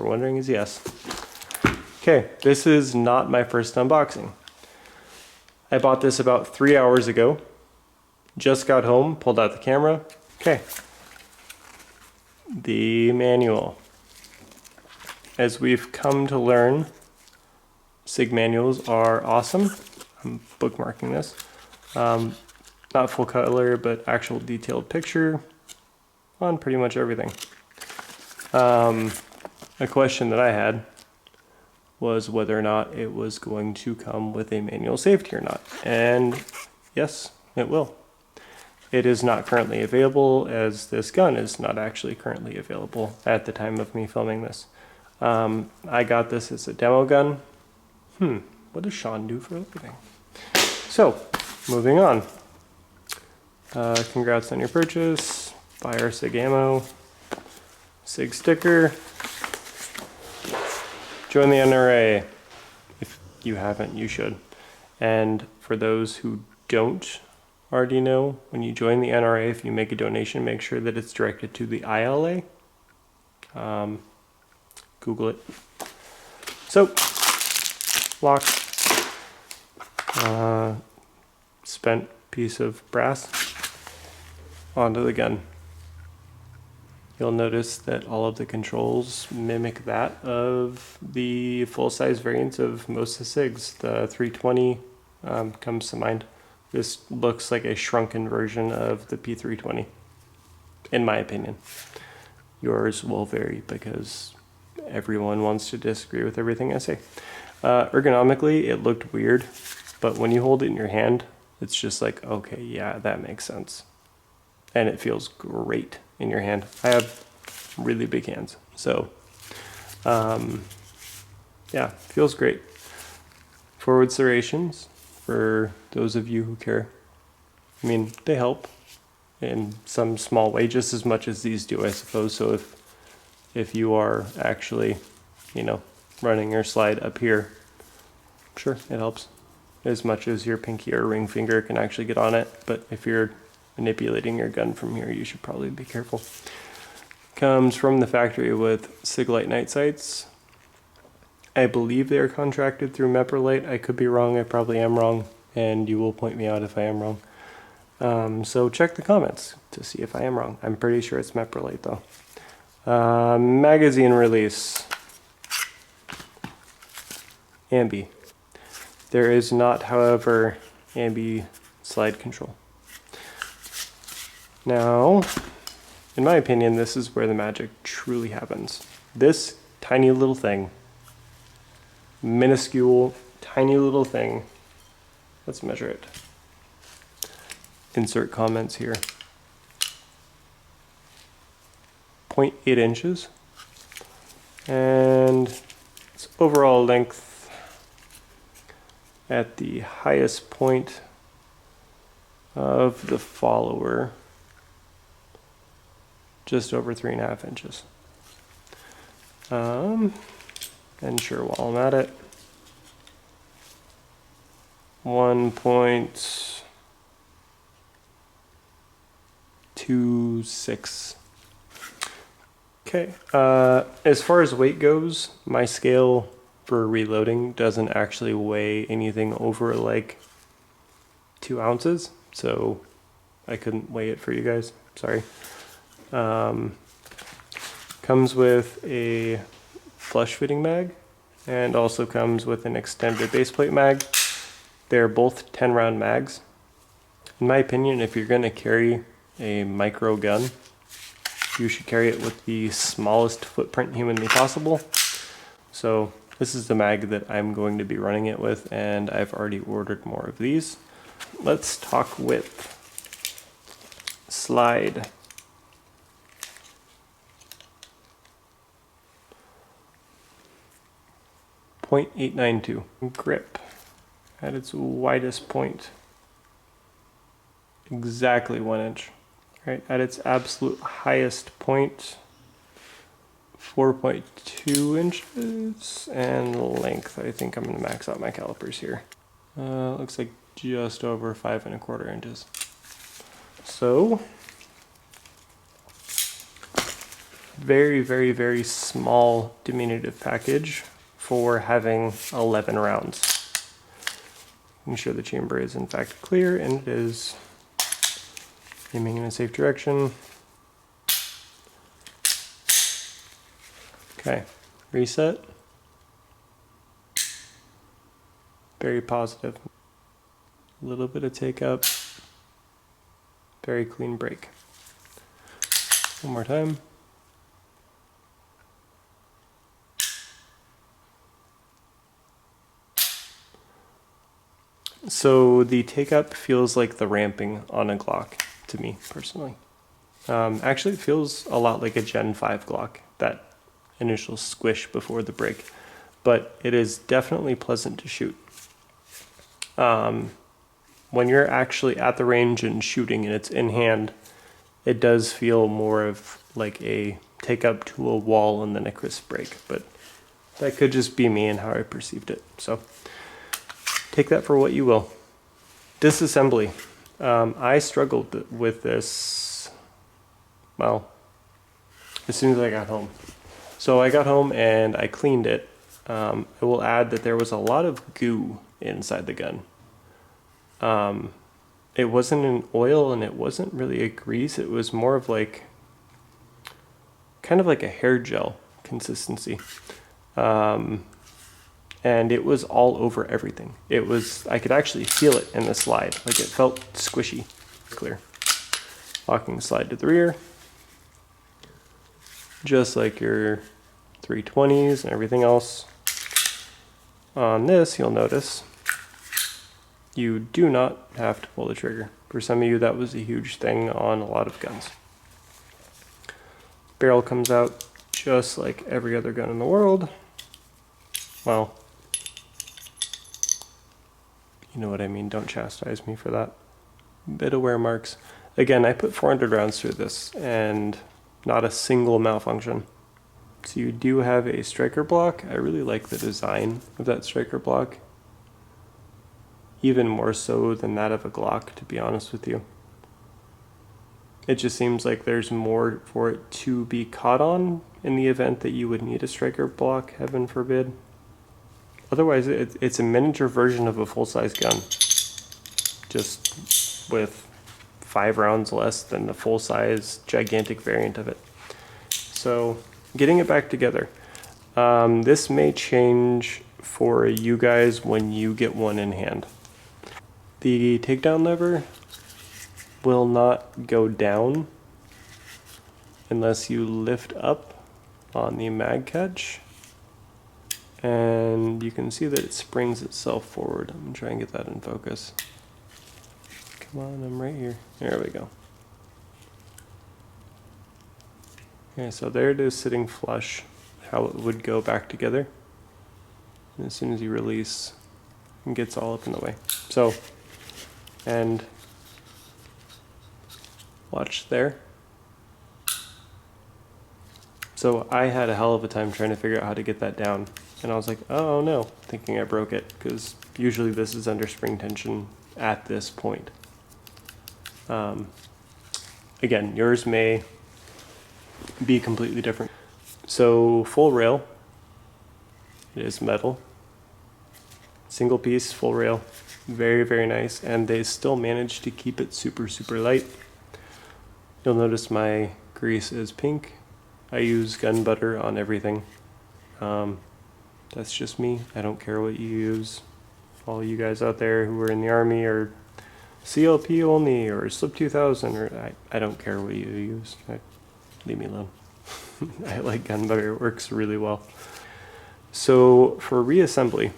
were wondering is yes. Okay, this is not my first unboxing. I bought this about 3 hours ago. Just got home, pulled out the camera. Okay. The manual. As we've come to learn, SIG manuals are awesome. I'm bookmarking this. Not full color, but actual detailed picture on pretty much everything. A question that I had was whether or not it was going to come with a manual safety or not. And yes, it will. It is not currently available, as this gun is not actually currently available at the time of me filming this. I got this as a demo gun. What does Sean do for a living? So, moving on. Congrats on your purchase. Buy our SIG ammo. SIG sticker. Join the NRA. If you haven't, you should. And for those who don't already know, when you join the NRA, if you make a donation, make sure that it's directed to the ILA. Google it. So, lock. Spent piece of brass onto the gun. You'll notice that all of the controls mimic that of the full-size variants of most of the SIGs. The 320 comes to mind. This looks like a shrunken version of the P320, in my opinion. Yours will vary because everyone wants to disagree with everything I say. Ergonomically, it looked weird, but when you hold it in your hand, it's just like, okay, yeah, that makes sense. And it feels great in your hand. I have really big hands, so yeah, feels great. Forward serrations, for those of you who care, I mean, they help in some small way, just as much as these do, I suppose. So if you are actually, you know, running your slide up here, sure, it helps as much as your pinky or ring finger can actually get on it. But if you're manipulating your gun from here, you should probably be careful. Comes from the factory with SIG Light night sights. I believe they are contracted through Meprolite. I could be wrong. I probably am wrong, and you will point me out if I am wrong. So check the comments to see if I am wrong. I'm pretty sure it's Meprolite though. Magazine release. Ambi. There is not, however, Ambi slide control. Now, in my opinion, this is where the magic truly happens. This tiny little thing, minuscule, tiny little thing, let's measure it. Insert comments here. 0.8 inches. And its overall length at the highest point of the follower, just over 3.5 inches. And sure, while I'm at it, 1.26. Okay, as far as weight goes, my scale for reloading doesn't actually weigh anything over like 2 ounces, so I couldn't weigh it for you guys, sorry. Comes with a flush fitting mag and also comes with an extended baseplate mag. They're both 10 round mags. In my opinion, if you're going to carry a micro gun, you should carry it with the smallest footprint humanly possible. So this is the mag that I'm going to be running it with, and I've already ordered more of these. Let's talk width. Slide. .892. Grip at its widest point, exactly 1 inch. Right, at its absolute highest point, 4.2 inches, and length, I think I'm going to max out my calipers here. Looks like just over 5.25 inches. So very, very, very small diminutive package for having 11 rounds. Ensure the chamber is in fact clear, and it is. Aiming in a safe direction. Okay, reset. Very positive. A little bit of take up. Very clean break. One more time. So the take up feels like the ramping on a Glock to me personally. Actually, it feels a lot like a Gen 5 Glock, that initial squish before the break, but it is definitely pleasant to shoot. When you're actually at the range and shooting and it's in hand, it does feel more of like a take up to a wall and then a crisp break, but that could just be me and how I perceived it. So take that for what you will. Disassembly. I struggled with this, well, as soon as I got home. So I got home and I cleaned it. I will add that there was a lot of goo inside the gun. It wasn't an oil and it wasn't really a grease. It was more of like, kind of like a hair gel consistency. And it was all over everything. It was, I could actually feel it in the slide. Like it felt squishy. Clear. Locking the slide to the rear. Just like your 320s and everything else. On this, you'll notice you do not have to pull the trigger. For some of you, that was a huge thing on a lot of guns. Barrel comes out just like every other gun in the world. Well, you know what I mean, don't chastise me for that. Bit of wear marks. Again, I put 400 rounds through this and not a single malfunction. So you do have a striker block. I really like the design of that striker block. Even more so than that of a Glock, to be honest with you. It just seems like there's more for it to be caught on in the event that you would need a striker block, heaven forbid. Otherwise, it's a miniature version of a full-size gun, just with 5 rounds less than the full-size gigantic variant of it. So, getting it back together. This may change for you guys when you get one in hand. The takedown lever will not go down unless you lift up on the mag catch. And you can see that it springs itself forward. I'm gonna try and get that in focus. Come on, I'm right here. There we go. Okay, so there it is sitting flush, how it would go back together. And as soon as you release, it gets all up in the way. So, and watch there. So I had a hell of a time trying to figure out how to get that down. And I was like, oh no, thinking I broke it, because usually this is under spring tension at this point. Again, yours may be completely different. So full rail, it is metal. Single piece, full rail, very, very nice. And they still managed to keep it super, super light. You'll notice my grease is pink. I use gun butter on everything. That's just me. I don't care what you use. All you guys out there who are in the Army or CLP only or Slip 2000, or I don't care what you use. Leave me alone. I like gun butter. It works really well. So for reassembly,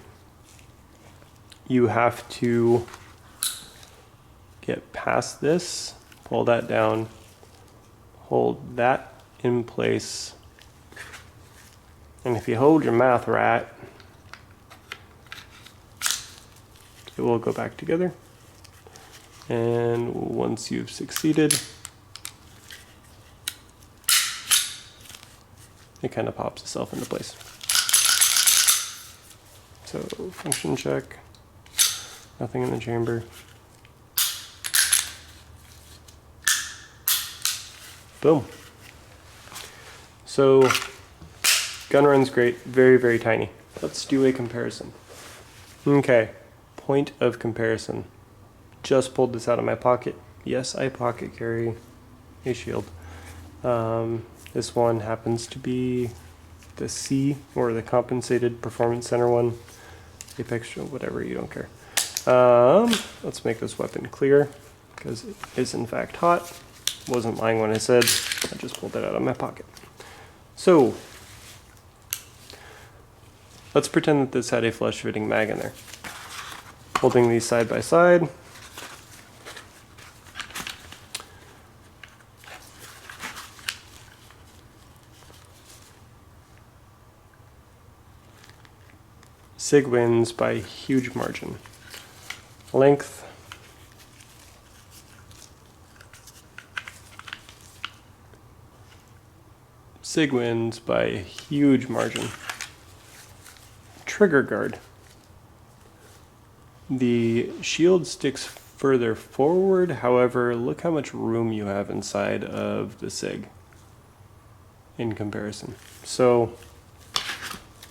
you have to get past this, pull that down, hold that in place. And if you hold your mouth right, it will go back together. And once you've succeeded, it kind of pops itself into place. So function check, nothing in the chamber. Boom. So gun run's great, very, very tiny. Let's do a comparison. Okay, point of comparison. Just pulled this out of my pocket. Yes, I pocket carry a shield. This one happens to be the C, or the Compensated Performance Center one. Apex, whatever, you don't care. Let's make this weapon clear, because it is in fact hot. Wasn't lying when I said I just pulled it out of my pocket. So, let's pretend that this had a flush fitting mag in there. Holding these side by side. Sig wins by a huge margin. Length. Sig wins by a huge margin. Trigger guard. The shield sticks further forward, however, look how much room you have inside of the Sig in comparison. So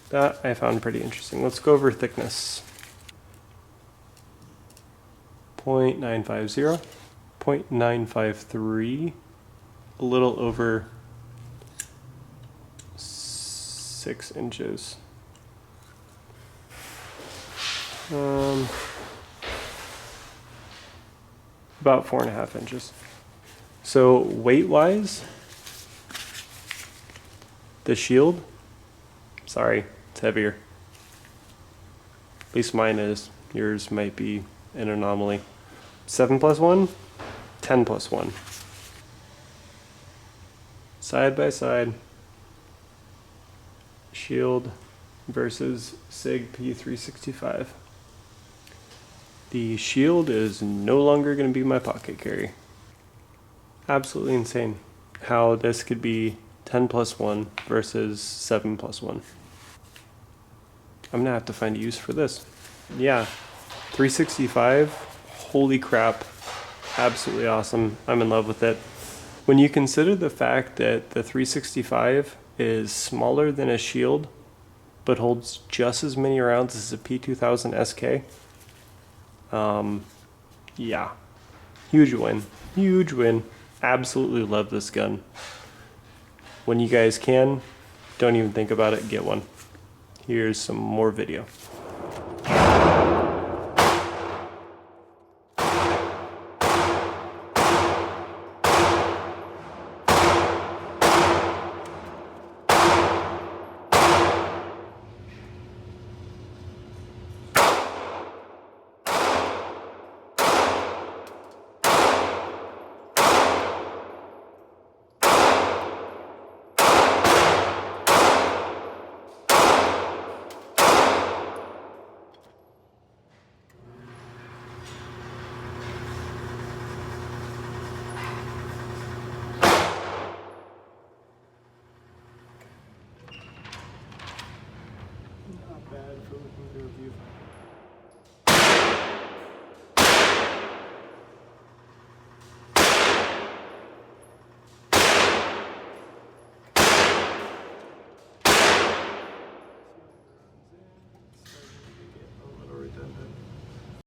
that I found pretty interesting. Let's go over thickness. 0.950, 0.953, a little over 6 inches. About 4.5 inches. So weight-wise, the shield, sorry, it's heavier. At least mine is. Yours might be an anomaly. 7 plus 1, 10 plus 1. Side by side, shield versus Sig P365. The shield is no longer going to be my pocket carry. Absolutely insane how this could be 10 plus 1 versus 7 plus 1. I'm going to have to find a use for this. Yeah, 365, holy crap, absolutely awesome. I'm in love with it. When you consider the fact that the 365 is smaller than a shield, but holds just as many rounds as a P2000 SK, yeah, huge win, huge win. Absolutely love this gun. When you guys can, don't even think about it, get one. Here's some more video.